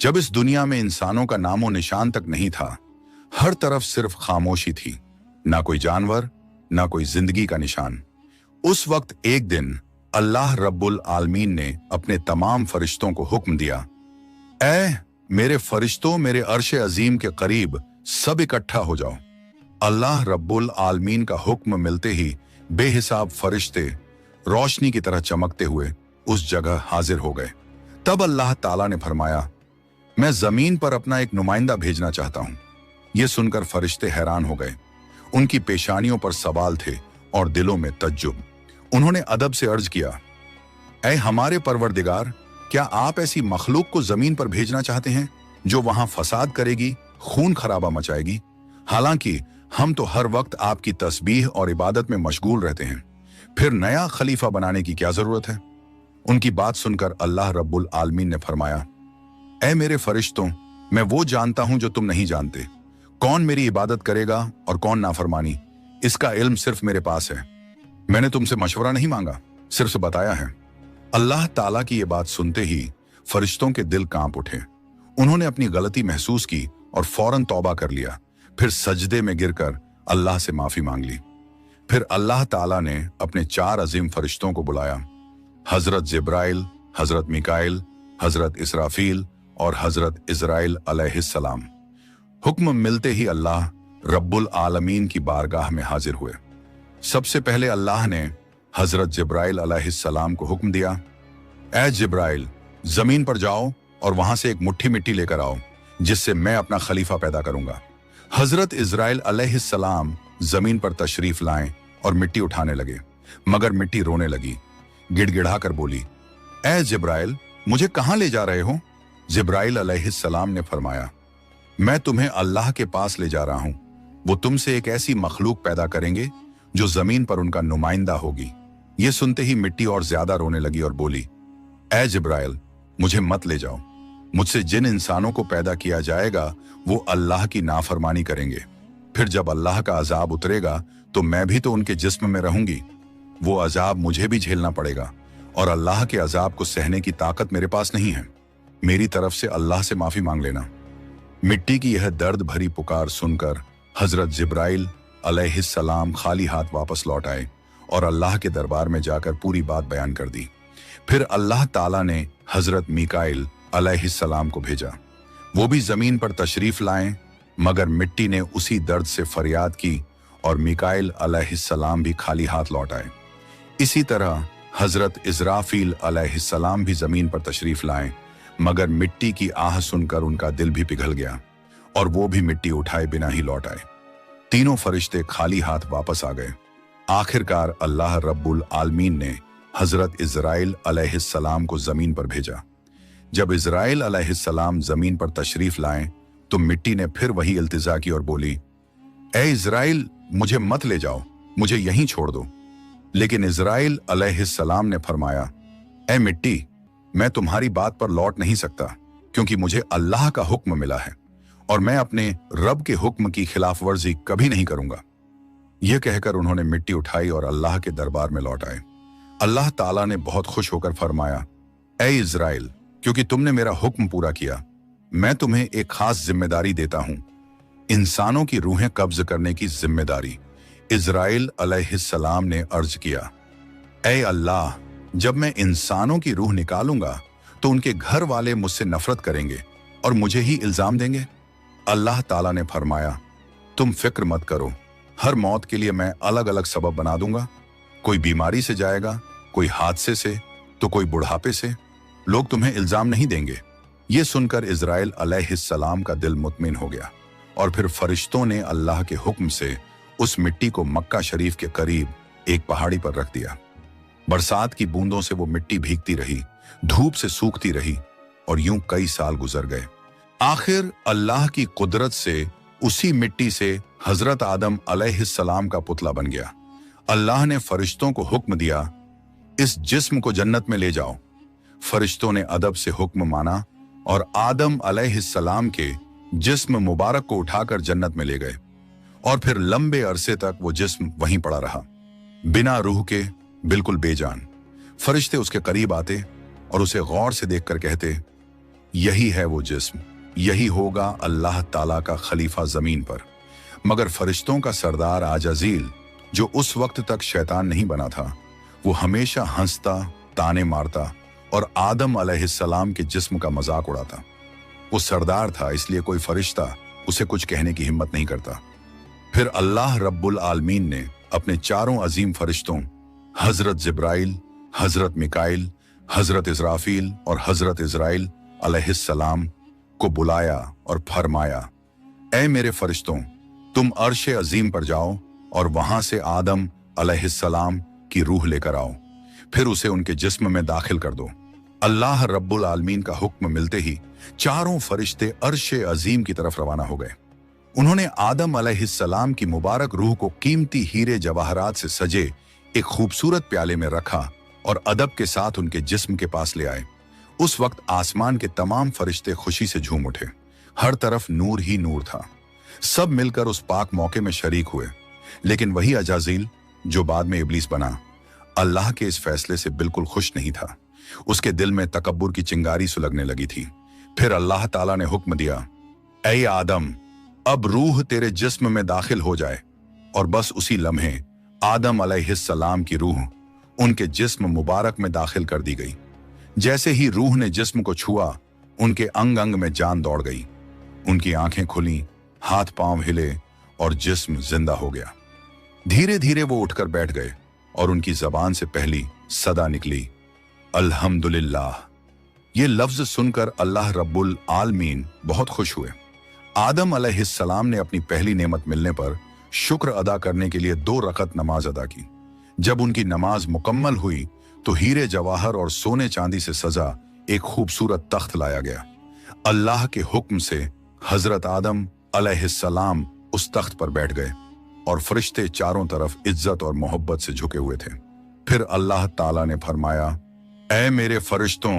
जब इस दुनिया में इंसानों का नामो निशान तक नहीं था, हर तरफ सिर्फ खामोशी थी, ना कोई जानवर, ना कोई जिंदगी का निशान। उस वक्त एक दिन अल्लाह रब्बुल आलमीन ने अपने तमाम फरिश्तों को हुक्म दिया, ऐ मेरे फरिश्तों, मेरे अर्श अजीम के करीब सब इकट्ठा हो जाओ। अल्लाह रब्बुल आलमीन का हुक्म मिलते ही बेहिसाब फरिश्ते रोशनी की तरह चमकते हुए उस जगह हाजिर हो गए। तब अल्लाह ताला ने फरमाया, मैं जमीन पर अपना एक नुमाइंदा भेजना चाहता हूं। यह सुनकर फरिश्ते हैरान हो गए। उनकी पेशानियों पर सवाल थे और दिलों में तज्जुब। उन्होंने अदब से अर्ज किया, ऐ हमारे परवरदिगार, क्या आप ऐसी मखलूक को जमीन पर भेजना चाहते हैं जो वहां फसाद करेगी, खून खराबा मचाएगी? हालांकि हम तो हर वक्त आपकी तस्बीह और इबादत में मशगूल रहते हैं, फिर नया खलीफा बनाने की क्या जरूरत है? उनकी बात सुनकर अल्लाह रब्बुल आलमीन ने फरमाया, ऐ मेरे फरिश्तों, मैं वो जानता हूं जो तुम नहीं जानते। कौन मेरी इबादत करेगा और कौन नाफरमानी, इसका इल्म सिर्फ मेरे पास है। मैंने तुमसे मशवरा नहीं मांगा, सिर्फ बताया है। अल्लाह ताला की ये बात सुनते ही फरिश्तों के दिल कांप उठे। उन्होंने अपनी गलती महसूस की और फौरन तौबा कर लिया। फिर सजदे में गिरकर अल्लाह से माफी मांग ली। फिर अल्लाह ताला ने अपने 4 अजीम फरिश्तों को बुलाया, हजरत जिब्राइल, हजरत मिकाइल, हजरत इसराफील और हजरत इजराइल अलैहिस्सलाम। हुक्म मिलते ही अल्लाह रब्बुल आलमीन की बारगाह में हाजिर हुए। सबसे पहले अल्लाह ने हजरत जिब्राइल अलैहिस्सलाम को हुक्म दिया, ऐ जिब्राइल, जमीन पर जाओ और वहां से एक मुट्ठी मिट्टी लेकर आओ, जिससे मैं अपना खलीफा पैदा करूंगा। हजरत इजराइल अलैहिस्सलाम जमीन पर तशरीफ लाएं और मिट्टी उठाने लगे, मगर मिट्टी रोने लगी। गिड़गिड़ाकर बोली, ऐ जिब्राइल, मुझे कहां ले जा रहे हो? जिब्राइल अलैहिस्सलाम ने फरमाया, मैं तुम्हें अल्लाह के पास ले जा रहा हूं। वो तुमसे एक ऐसी मखलूक पैदा करेंगे जो जमीन पर उनका नुमाइंदा होगी। ये सुनते ही मिट्टी और ज्यादा रोने लगी और बोली, ऐ जिब्राइल, मुझे मत ले जाओ। मुझसे जिन इंसानों को पैदा किया जाएगा वो अल्लाह की नाफरमानी करेंगे। फिर जब अल्लाह का अजाब उतरेगा तो मैं भी तो उनके जिस्म में रहूंगी। वो अजाब मुझे भी झेलना पड़ेगा और अल्लाह के अजाब को सहने की ताकत मेरे पास नहीं है। मेरी तरफ से अल्लाह से माफी मांग लेना। मिट्टी की यह दर्द भरी पुकार सुनकर हजरत जिब्राइल अलैहिस्सलाम खाली हाथ वापस लौट आए और अल्लाह के दरबार में जाकर पूरी बात बयान कर दी। फिर अल्लाह ताला ने हजरत मिकाइल अलैहिस्सलाम को भेजा। वो भी जमीन पर तशरीफ लाएं, मगर मिट्टी ने उसी दर्द से फरियाद की और मिकाइल अलैहिस्सलाम भी खाली हाथ लौट आए। इसी तरह हजरत इजराफील अलैहिस्सलाम भी जमीन पर तशरीफ लाएं, मगर मिट्टी की आह सुनकर उनका दिल भी पिघल गया और वो भी मिट्टी उठाए बिना ही लौट आए। तीनों फरिश्ते खाली हाथ वापस आ गए। आखिरकार अल्लाह रब्बुल आलमीन ने हजरत इजराइल अलैहिस्सलाम को जमीन पर भेजा। जब इजराइल अलैहिस्सलाम जमीन पर तशरीफ लाएं तो मिट्टी ने फिर वही इल्तिजा की और बोली, ऐ इजराइल, मुझे मत ले जाओ, मुझे यहीं छोड़ दो। लेकिन इजराइल अलैहिस्सलाम ने फरमाया, ऐ मिट्टी, मैं तुम्हारी बात पर लौट नहीं सकता, क्योंकि मुझे अल्लाह का हुक्म मिला है और मैं अपने रब के हुक्म की खिलाफ वर्जी कभी नहीं करूंगा। यह कहकर उन्होंने मिट्टी उठाई और अल्लाह के दरबार में लौट आए। अल्लाह ताला ने बहुत खुश होकर फरमाया, ऐ इजराइल, क्योंकि तुमने मेरा हुक्म पूरा किया, मैं तुम्हें एक खास जिम्मेदारी देता हूं, इंसानों की रूहें कब्ज करने की जिम्मेदारी। इजराइल अलैहिस्सलाम ने अर्ज किया, ऐ अल्लाह, जब मैं इंसानों की रूह निकालूंगा तो उनके घर वाले मुझसे नफरत करेंगे और मुझे ही इल्जाम देंगे। अल्लाह ताला ने फरमाया, तुम फिक्र मत करो, हर मौत के लिए मैं अलग अलग सबब बना दूंगा। कोई बीमारी से जाएगा, कोई हादसे से, तो कोई बुढ़ापे से। लोग तुम्हें इल्जाम नहीं देंगे। ये सुनकर इजराइल अलैहिस्सलाम का दिल मुतमिन हो गया और फिर फरिश्तों ने अल्लाह के हुक्म से उस मिट्टी को मक्का शरीफ के करीब एक पहाड़ी पर रख दिया। बरसात की बूंदों से वो मिट्टी भीगती रही, धूप से सूखती रही और यूं कई साल गुजर गए। आखिर अल्लाह की कुदरत से उसी मिट्टी से हजरत आदम अलैहिस्सलाम का पुतला बन गया। अल्लाह ने फरिश्तों को हुक्म दिया, इस जिस्म को जन्नत में ले जाओ। फरिश्तों ने अदब से हुक्म माना और आदम अलैहिस्सलाम के जिस्म मुबारक को उठाकर जन्नत में ले गए और फिर लंबे अरसे तक वो जिस्म वहीं पड़ा रहा, बिना रूह के, बिल्कुल बेजान। फरिश्ते उसके करीब आते और उसे गौर से देखकर कहते, यही है वो जिस्म, यही होगा अल्लाह ताला का खलीफा जमीन पर। मगर फरिश्तों का सरदार आजाजील, जो उस वक्त तक शैतान नहीं बना था, वो हमेशा हंसता, ताने मारता और आदम अलैहिस्सलाम के जिस्म का मजाक उड़ाता। वो सरदार था, इसलिए कोई फरिश्ता उसे कुछ कहने की हिम्मत नहीं करता। फिर अल्लाह रब्बुल आलमीन ने अपने चारों अजीम फरिश्तों हजरत जिब्राइल, हजरत मिकाइल, हजरत इजराफील और हजरत इजराइल अलैहिस्सलाम को बुलाया और फरमाया, ऐ मेरे फरिश्तों, तुम अर्श अजीम पर जाओ और वहां से आदम अलैहिस्सलाम की रूह लेकर आओ, फिर उसे उनके जिस्म में दाखिल कर दो। अल्लाह रब्बुल आलमीन का हुक्म मिलते ही चारों फरिश्ते अर्श अजीम की तरफ रवाना हो गए। उन्होंने आदम अलैहिस्सलाम की मुबारक रूह को कीमती हीरे जवाहरात से सजे एक खूबसूरत प्याले में रखा और अदब के साथ उनके जिस्म के पास ले आए। उस वक्त आसमान के तमाम फरिश्ते खुशी से झूम उठे। हर तरफ नूर ही नूर था। सब मिलकर उस पाक मौके में शरीक हुए। लेकिन वही अजाजील, जो बाद में इब्लीस बना, अल्लाह के इस फैसले से बिल्कुल खुश नहीं था। उसके दिल में तकब्बुर की चिंगारी सुलगने लगी थी। फिर अल्लाह ताला ने हुक्म दिया, ऐ आदम, अब रूह तेरे जिस्म में दाखिल हो जाए। और बस उसी लम्हे आदम अलैहिस्सलाम की रूह उनके जिस्म मुबारक में दाखिल कर दी गई। जैसे ही रूह ने जिस्म को छुआ, उनके अंग अंग में जान दौड़ गई। उनकी आंखें खुली, हाथ पांव हिले और जिस्म जिंदा हो गया। धीरे धीरे वो उठकर बैठ गए और उनकी जबान से पहली सदा निकली, अल्हम्दुलिल्लाह। ये लफ्ज सुनकर अल्लाह रब्बुल आलमीन बहुत खुश हुए। आदम अलैहिस्सलाम ने अपनी पहली नेमत मिलने पर शुक्र अदा करने के लिए 2 रकत नमाज अदा की। जब उनकी नमाज मुकम्मल हुई तो हीरे जवाहर और सोने चांदी से सजा एक खूबसूरत तख्त लाया गया। अल्लाह के हुक्म से हजरत आदम अलैहिस्सलाम उस तख्त पर बैठ गए और फरिश्ते चारों तरफ इज्जत और मोहब्बत से झुके हुए थे। फिर अल्लाह ताला ने फरमाया, ऐ मेरे फरिश्तों,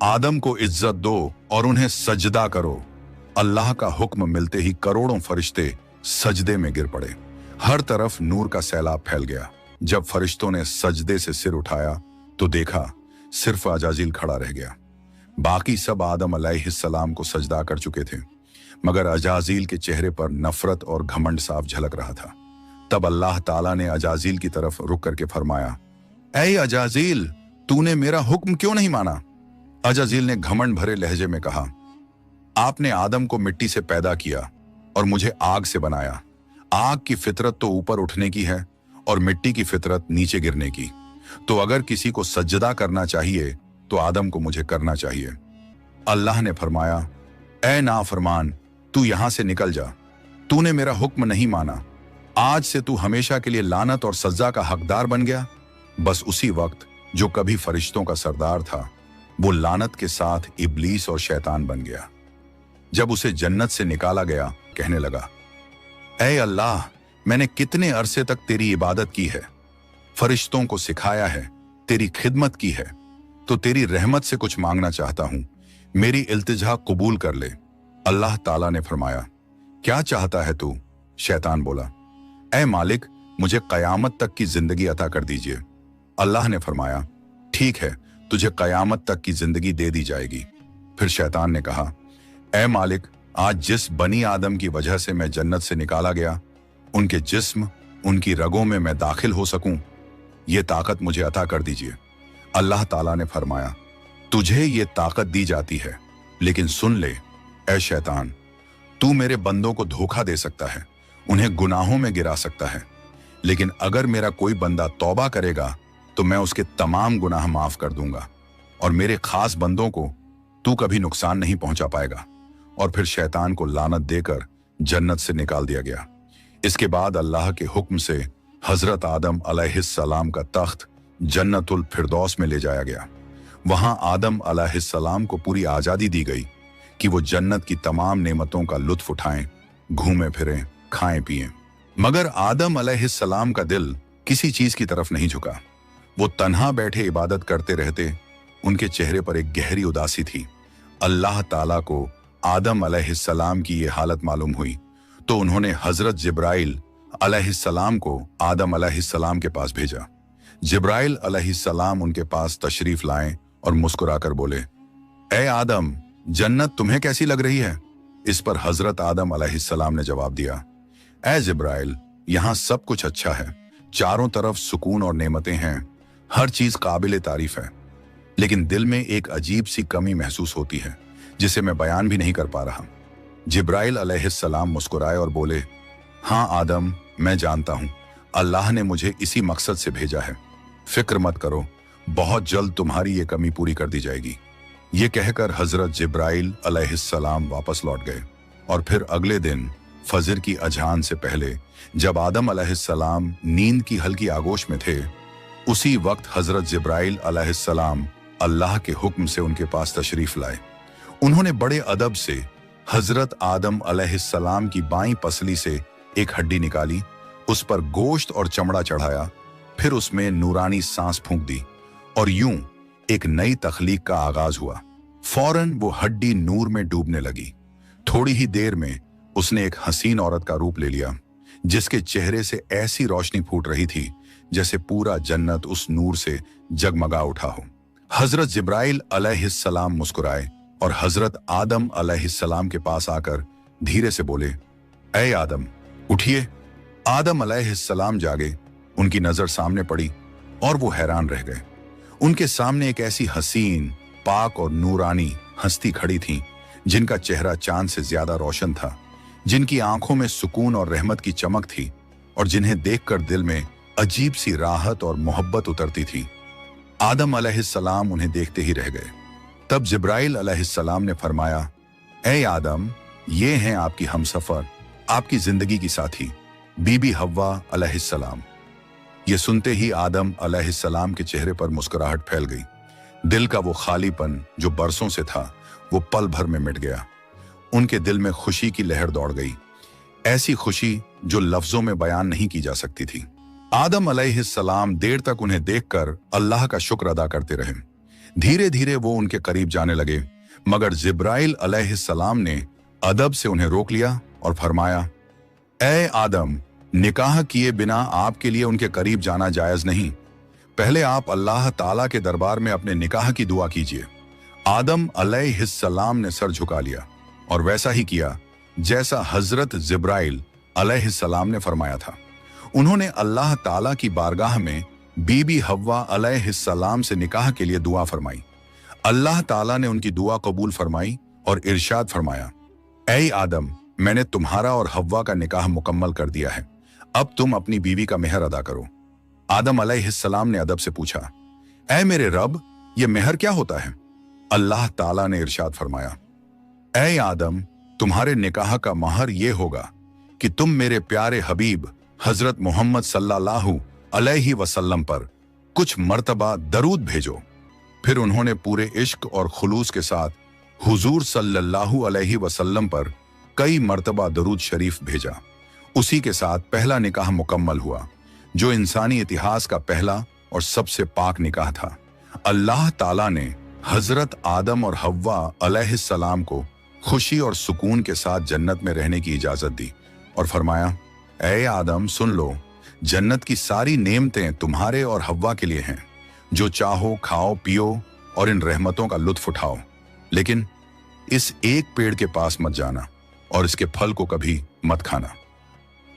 आदम को इज्जत दो और उन्हें सजदा करो। अल्लाह का हुक्म मिलते ही करोड़ों फरिश्ते सजदे में गिर पड़े। हर तरफ नूर का सैलाब फैल गया। जब फरिश्तों ने सजदे से सिर उठाया तो देखा सिर्फ अजाजील खड़ा रह गया। बाकी सब आदम अलैहिस्सलाम को सजदा कर चुके थे, मगर अजाजील के चेहरे पर नफरत और घमंड साफ झलक रहा था। तब अल्लाह ताला ने अजाजील की तरफ रुक करके फरमाया, ऐ अजाजील, तूने मेरा हुक्म क्यों नहीं माना? अजाजील ने घमंड भरे लहजे में कहा, आपने आदम को मिट्टी से पैदा किया और मुझे आग से बनाया। आग की फितरत तो ऊपर उठने की है और मिट्टी की फितरत नीचे गिरने की। तो अगर किसी को सजदा करना चाहिए तो आदम को मुझे करना चाहिए। अल्लाह ने फरमाया, ऐ नाफरमान, तू यहां से निकल जा। तूने मेरा हुक्म नहीं माना। आज से तू हमेशा के लिए लानत और सजा का हकदार बन गया। बस उसी वक्त जो कभी फरिश्तों का सरदार था, वो लानत के साथ इब्लीस और शैतान बन गया। जब उसे जन्नत से निकाला गया, कहने लगा, ऐ अल्लाह, मैंने कितने अरसे तक तेरी इबादत की है, फरिश्तों को सिखाया है, तेरी खिदमत की है, तो तेरी रहमत से कुछ मांगना चाहता हूं। मेरी इल्तिजा कबूल कर ले। अल्लाह ताला ने फरमाया, क्या चाहता है तू? शैतान बोला, ऐ मालिक, मुझे कयामत तक की जिंदगी अता कर दीजिए। अल्लाह ने फरमाया, ठीक है, तुझे कयामत तक की जिंदगी दे दी जाएगी। फिर शैतान ने कहा, ऐ मालिक, आज जिस बनी आदम की वजह से मैं जन्नत से निकाला गया, उनके जिस्म, उनकी रगों में मैं दाखिल हो सकूं, ये ताकत मुझे अता कर दीजिए। अल्लाह ताला ने फरमाया, तुझे ये ताकत दी जाती है, लेकिन सुन ले ऐ शैतान, तू मेरे बंदों को धोखा दे सकता है, उन्हें गुनाहों में गिरा सकता है, लेकिन अगर मेरा कोई बंदा तौबा करेगा तो मैं उसके तमाम गुनाह माफ कर दूंगा और मेरे खास बंदों को तू कभी नुकसान नहीं पहुंचा पाएगा। और फिर शैतान को लानत देकर जन्नत से निकाल दिया गया। इसके बाद अल्लाह के हुक्म से हजरत आदम अलैहिस्सलाम का तख्त जन्नतुल फिरदौस में ले जाया गया। वहां आदम अलैहिस्सलाम को पूरी आजादी दी गई कि वो जन्नत की तमाम नेमतों का लुत्फ उठाएं, घूमें फिरें, खाएं पिएं। मगर आदम अलैहिस्सलाम का दिल किसी चीज की तरफ नहीं झुका। वो तन्हा बैठे इबादत करते रहते। उनके चेहरे पर एक गहरी उदासी थी। अल्लाह ताला को आदम अलैहिस्सलाम की ये हालत मालूम हुई तो उन्होंने हजरत जिब्राइल अलैहिस्सलाम को आदम अलैहिस्सलाम के पास भेजा। जिब्राइल अलैहिस्सलाम उनके पास तशरीफ लाएं और मुस्कुराकर बोले, ऐ आदम, जन्नत तुम्हें कैसी लग रही है? इस पर हजरत आदम अलैहिस्सलाम ने जवाब दिया, ऐ जिब्राइल, यहाँ सब कुछ अच्छा है, चारों तरफ सुकून और नेमतें हैं, हर चीज काबिल तारीफ है, लेकिन दिल में एक अजीब सी कमी महसूस होती है जिसे मैं बयान भी नहीं कर पा रहा। जिब्राइल अलैहिस्सलाम मुस्कुराए और बोले, हाँ आदम, मैं जानता हूं, अल्लाह ने मुझे इसी मकसद से भेजा है। फिक्र मत करो, बहुत जल्द तुम्हारी ये कमी पूरी कर दी जाएगी। ये कहकर हजरत जिब्राइल अलैहिस्सलाम वापस लौट गए और फिर अगले दिन फजर की अजान से पहले जब आदम अलैहिस्सलाम नींद की हल्की आगोश में थे, उसी वक्त हजरत जिब्राइल अलैहिस्सलाम अल्लाह के हुक्म से उनके पास तशरीफ लाए। उन्होंने बड़े अदब से हजरत आदम अलैहिस्सलाम की बाईं पसली से एक हड्डी निकाली, उस पर गोश्त और चमड़ा चढ़ाया, फिर उसमें नूरानी सांस फूंक दी और यूं एक नई तख्लीक का आगाज हुआ। फौरन वो हड्डी नूर में डूबने लगी। थोड़ी ही देर में उसने एक हसीन औरत का रूप ले लिया, जिसके चेहरे से ऐसी रोशनी फूट रही थी जैसे पूरा जन्नत उस नूर से जगमगा उठा हो। हजरत जिब्राइल अलैहिस्सलाम मुस्कुराए और हजरत आदम अलैहिस्सलाम के पास आकर धीरे से बोले, ऐ आदम, उठिए। आदम अलैहिस्सलाम जागे, उनकी नजर सामने पड़ी और वो हैरान रह गए। उनके सामने एक ऐसी हसीन, पाक और नूरानी हस्ती खड़ी थी जिनका चेहरा चांद से ज्यादा रोशन था, जिनकी आंखों में सुकून और रहमत की चमक थी और जिन्हें देखकर दिल में अजीब सी राहत और मोहब्बत उतरती थी। आदम अलैहिस्सलाम उन्हें देखते ही रह गए। तब जिब्राइल अलैहिस्सलाम ने फरमाया, ऐ आदम, ये हैं आपकी हमसफर, आपकी जिंदगी की साथी, बीबी हव्वा अलैहिस्सलाम। ये सुनते ही आदम अलैहिस्सलाम के चेहरे पर मुस्कुराहट फैल गई। दिल का वो खालीपन जो बरसों से था, वो पल भर में मिट गया। उनके दिल में खुशी की लहर दौड़ गई, ऐसी खुशी जो लफ्जों में बयान नहीं की जा सकती थी। आदम अलैहिस्सलाम देर तक उन्हें देखकर अल्लाह का शुक्र अदा करते रहे। धीरे धीरे वो उनके करीब जाने लगे, मगर जिब्राइल अलैहिस्सलाम ने अदब से उन्हें रोक लिया और फरमाया, ऐ आदम, निकाह किए बिना आपके लिए उनके करीब जाना जायज नहीं। पहले आप अल्लाह ताला के दरबार में अपने निकाह की दुआ कीजिए। आदम अलैहिस्सलाम ने सर झुका लिया और वैसा ही किया जैसा हजरत जिब्राइल अलैहिस्सलाम ने फरमाया था। उन्होंने अल्लाह ताला की बारगाह में बीबी हव्वा अलैहिस्सलाम से निकाह के लिए दुआ फरमाई। अल्लाह ताला ने उनकी दुआ कबूल फरमाई और इरशाद फरमाया, ऐ आदम, मैंने तुम्हारा और हव्वा का निकाह मुकम्मल कर दिया है, अब तुम अपनी बीवी का मेहर अदा करो। आदम अलैहिस्सलाम ने अदब से पूछा, ऐ मेरे रब, ये मेहर क्या होता है? अल्लाह ताला ने इरशाद फरमाया, ऐ आदम, तुम्हारे निकाह का महर ये होगा कि तुम मेरे प्यारे हबीब हजरत मोहम्मद सल्लल्लाहु अलैहि वसल्लम पर कुछ मर्तबा दरूद भेजो। फिर उन्होंने पूरे इश्क और खुलूस के साथ हुजूर सल्लल्लाहु अलैहि वसल्लम पर कई मर्तबा दरूद शरीफ भेजा। उसी के साथ पहला निकाह मुकम्मल हुआ, जो इंसानी इतिहास का पहला और सबसे पाक निकाह था। अल्लाह ताला ने हजरत आदम और हव्वा अलैहिस्सलाम को खुशी और सुकून के साथ जन्नत में रहने की इजाजत दी और फरमाया, ऐ आदम, सुन लो, जन्नत की सारी नेमतें तुम्हारे और हव्वा के लिए हैं। जो चाहो खाओ पियो और इन रहमतों का लुत्फ उठाओ, लेकिन इस एक पेड़ के पास मत जाना और इसके फल को कभी मत खाना।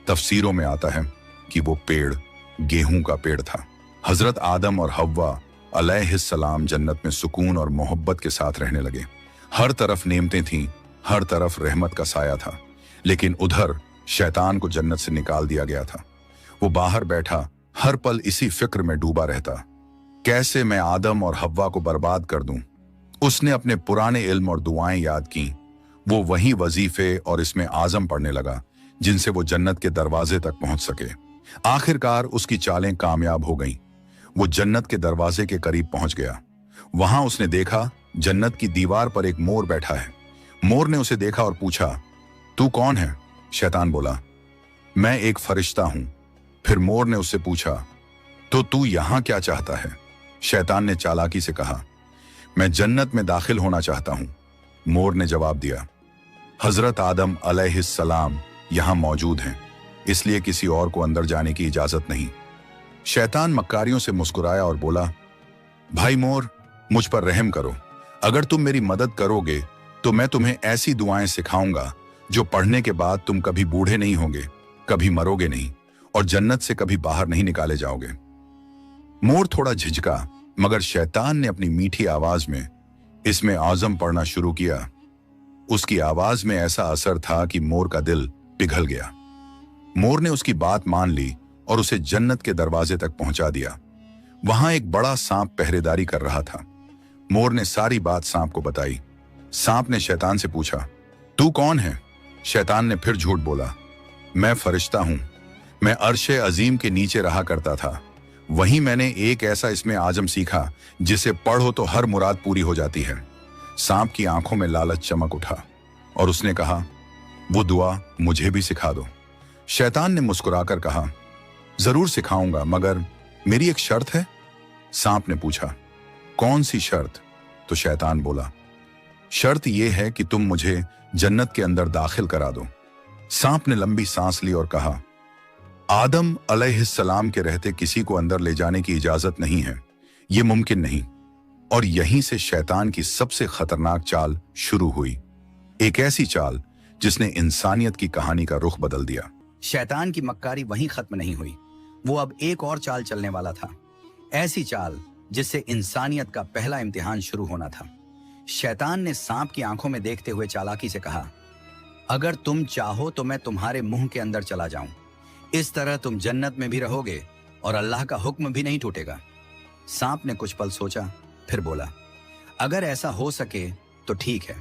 तफसीरों में आता है कि वो पेड़ गेहूं का पेड़ था। हजरत आदम और हव्वा अलैहिस्सलाम जन्नत में सुकून और मोहब्बत के साथ रहने लगे। हर तरफ नेमतें थीं, हर तरफ रहमत का साया था, लेकिन उधर शैतान को जन्नत से निकाल दिया गया था। वो बाहर बैठा हर पल इसी फिक्र में डूबा रहता, कैसे मैं आदम और हव्वा को बर्बाद कर दूं। उसने अपने पुराने इल्म और दुआएं याद की। वो वही वजीफे और इसमें आजम पढ़ने लगा जिनसे वो जन्नत के दरवाजे तक पहुंच सके। आखिरकार उसकी चालें कामयाब हो गईं। वो जन्नत के दरवाजे के करीब पहुंच गया। वहां उसने देखा जन्नत की दीवार पर एक मोर बैठा है। मोर ने उसे देखा और पूछा, तू कौन है? शैतान बोला, मैं एक फरिश्ता हूं। फिर मोर ने उससे पूछा, तो तू यहां क्या चाहता है? शैतान ने चालाकी से कहा, मैं जन्नत में दाखिल होना चाहता हूं। मोर ने जवाब दिया, हजरत आदम अलैहिस्सलाम यहां मौजूद हैं, इसलिए किसी और को अंदर जाने की इजाजत नहीं। शैतान मक्कारियों से मुस्कुराया और बोला, भाई मोर, मुझ पर रहम करो। अगर तुम मेरी मदद करोगे तो मैं तुम्हें ऐसी दुआएं सिखाऊंगा जो पढ़ने के बाद तुम कभी बूढ़े नहीं होगे, कभी मरोगे नहीं और जन्नत से कभी बाहर नहीं निकाले जाओगे। मोर थोड़ा झिझका, मगर शैतान ने अपनी मीठी आवाज में इसमें आज़म पढ़ना शुरू किया। उसकी आवाज में ऐसा असर था कि मोर का दिल पिघल गया। मोर ने उसकी बात मान ली और उसे जन्नत के दरवाजे तक पहुंचा दिया। वहां एक बड़ा सांप पहरेदारी कर रहा था। मोर ने सारी बात सांप को बताई। सांप ने शैतान से पूछा, तू कौन है? शैतान ने फिर झूठ बोला, मैं फरिश्ता हूं। मैं अर्शे अजीम के नीचे रहा करता था। वहीं मैंने एक ऐसा इसमें आजम सीखा जिसे पढ़ो तो हर मुराद पूरी हो जाती है। सांप की आंखों में लालच चमक उठा और उसने कहा, वो दुआ मुझे भी सिखा दो। शैतान ने मुस्कुराकर कहा, जरूर सिखाऊंगा, मगर मेरी एक शर्त है। सांप ने पूछा, कौन सी शर्त? तो शैतान बोला, शर्त यह है कि तुम मुझे जन्नत के अंदर दाखिल करा दो। सांप ने लंबी सांस ली और कहा, आदम अलैहिस्सलाम के रहते किसी को अंदर ले जाने की इजाजत नहीं है, यह मुमकिन नहीं। और यहीं से शैतान की सबसे खतरनाक चाल शुरू हुई, एक ऐसी चाल जिसने इंसानियत की कहानी का रुख बदल दिया। शैतान की मक्कारी वहीं खत्म नहीं हुई, वो अब एक और चाल चलने वाला था, ऐसी चाल जिससे इंसानियत का पहला इम्तिहान शुरू होना था। शैतान ने सांप की आंखों में देखते हुए चालाकी से कहा, अगर तुम चाहो तो मैं तुम्हारे मुंह के अंदर चला जाऊं, इस तरह तुम जन्नत में भी रहोगे और अल्लाह का हुक्म भी नहीं टूटेगा। सांप ने कुछ पल सोचा, फिर बोला, अगर ऐसा हो सके तो ठीक है।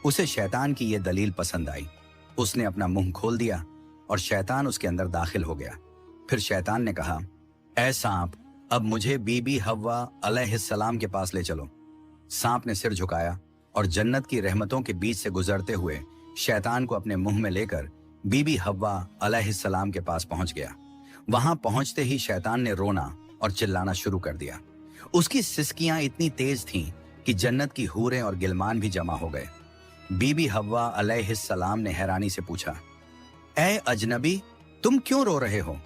उसे शैतान की यह दलील पसंद आई। उसने अपना मुंह खोल दिया और शैतान उसके अंदर दाखिल हो गया। फिर शैतान ने कहा, ऐ सांप, अब मुझे बीबी हव्वा अलैहिस्सलाम के पास ले चलो। सांप ने सिर झुकाया और जन्नत की रहमतों के बीच से गुजरते हुए शैतान को अपने मुंह में लेकर बीबी हव्वा अलैहिस्सलाम के पास पहुंच गया। वहां पहुंचते ही शैतान ने रोना और चिल्लाना शुरू कर दिया। उसकी सिसकियां इतनी तेज थीं कि जन्नत की हूरें और गिलमान भी जमा हो गए। बीबी हव्वा अलैहिस्सलाम ने हैरानी से पूछा, ऐ अजनबी, तुम क्यों रो रहे हो?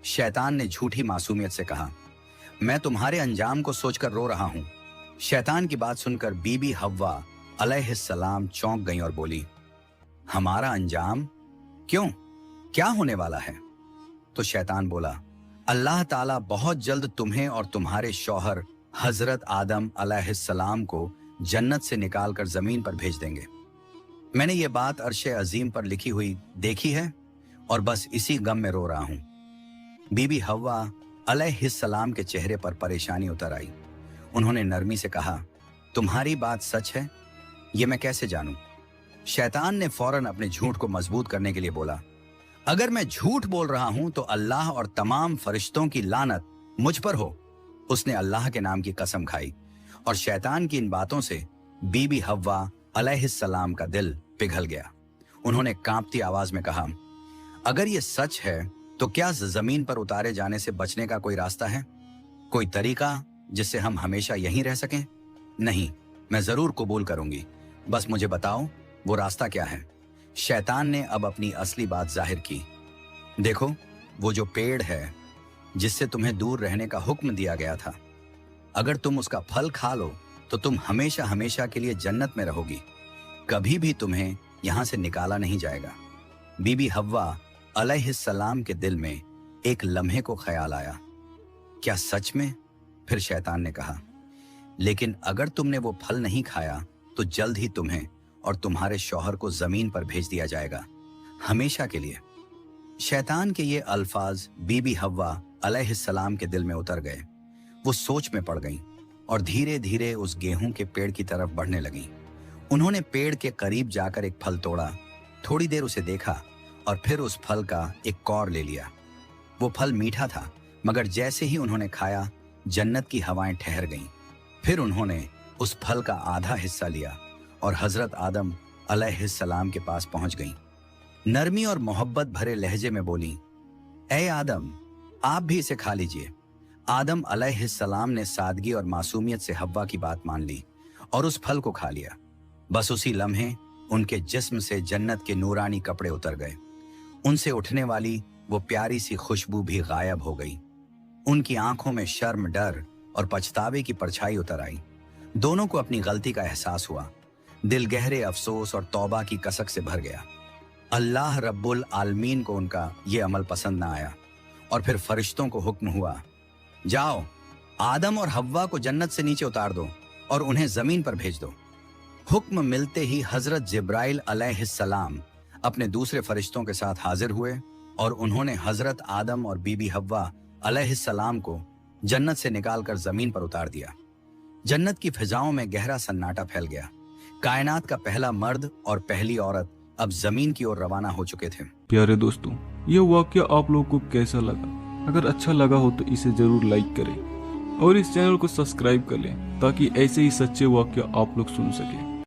शैतान ने झूठी मासूमियत से कहा, मैं तुम्हारे अंजाम को सोचकर रो रहा हूं। शैतान की बात सुनकर बीबी हव्वा अलैहिस्सलाम चौंक गई और बोली, हमारा अंजाम? क्यों, क्या होने वाला है? तो शैतान बोला, अल्लाह ताला बहुत जल्द तुम्हें और तुम्हारे शौहर हजरत आदम अलैहिस्सलाम को जन्नत से निकालकर जमीन पर भेज देंगे। मैंने ये बात अर्शे अजीम पर लिखी हुई देखी है और बस इसी गम में रो रहा हूं। बीबी हव्वा अलैहिस्सलाम के चेहरे पर परेशानी उतर आई। उन्होंने नरमी से कहा, तुम्हारी बात सच है? ये मैं कैसे जानूं? शैतान ने फौरन अपने झूठ को मजबूत करने के लिए बोला, अगर मैं झूठ बोल रहा हूं तो अल्लाह और तमाम फरिश्तों की लानत मुझ पर हो। उसने अल्लाह के नाम की कसम खाई और शैतान की इन बातों से बीबी हव्वा अलैहिस्सलाम का दिल पिघल गया। उन्होंने कांपती आवाज में कहा, अगर ये सच है तो क्या जमीन पर उतारे जाने से बचने का कोई रास्ता है? कोई तरीका जिससे हम हमेशा यहीं रह सकें? नहीं, मैं जरूर कबूल करूंगी, बस मुझे बताओ वो रास्ता क्या है। शैतान ने अब अपनी असली बात जाहिर की। देखो, वो जो पेड़ है जिससे तुम्हें दूर रहने का हुक्म दिया गया था, अगर तुम उसका फल खा लो तो तुम हमेशा हमेशा के लिए जन्नत में रहोगी, कभी भी तुम्हें यहां से निकाला नहीं जाएगा। बीबी हव्वा अलैहिस्सलाम के दिल में एक लम्हे को ख्याल आया, क्या सच में? फिर शैतान ने कहा, लेकिन अगर तुमने वो फल नहीं खाया तो जल्द ही तुम्हें और तुम्हारे शौहर को जमीन पर भेज दिया जाएगा, हमेशा के लिए। शैतान के ये अल्फाज बीबी हव्वा अलैहिस्सलाम के दिल में उतर गए। वो सोच में पड़ गईं और धीरे धीरे उस गेहूं के पेड़ की तरफ बढ़ने लगीं। उन्होंने पेड़ के करीब जाकर एक फल तोड़ा, थोड़ी देर उसे देखा और फिर उस फल का एक कौर ले लिया। वो फल मीठा था, मगर जैसे ही उन्होंने खाया जन्नत की हवाएं ठहर गईं। फिर उन्होंने उस फल का आधा हिस्सा लिया और हजरत आदम अलैहिस्सलाम के पास पहुंच गईं। नरमी और मोहब्बत भरे लहजे में बोली, ऐ आदम, आप भी इसे खा लीजिए। आदम अलैहिस्सलाम ने सादगी और मासूमियत से हव्वा की बात मान ली और उस फल को खा लिया। बस उसी लम्हे उनके जिस्म से जन्नत के नूरानी कपड़े उतर गए। उनसे उठने वाली वो प्यारी सी खुशबू भी गायब हो गई। उनकी आंखों में शर्म, डर और पछतावे की परछाई उतर आई। दोनों को अपनी गलती का एहसास हुआ। दिल गहरे अफसोस और तौबा की कसक से भर गया। अल्लाह रब्बुल आलमीन को उनका ये अमल पसंद ना आया और फिर फरिश्तों को हुक्म हुआ, जाओ आदम और हव्वा को जन्नत से नीचे उतार दो और उन्हें जमीन पर भेज दो। हुक्म मिलते ही हजरत जिब्राइल अलैहिस्सलाम अपने दूसरे फरिश्तों के साथ हाजिर हुए और उन्होंने हजरत आदम और बीबी हव्वा अलैहिस्सलाम को जन्नत से निकालकर जमीन पर उतार दिया। जन्नत की फिजाओं में गहरा सन्नाटा फैल गया। कायनात का पहला मर्द और पहली औरत अब जमीन की ओर रवाना हो चुके थे। प्यारे दोस्तों, ये वाकया आप लोगों को कैसा लगा? अगर अच्छा लगा हो तो इसे जरूर लाइक करें और इस चैनल को सब्सक्राइब कर लें ताकि ऐसे ही सच्चे वाकया आप लोग सुन सकें।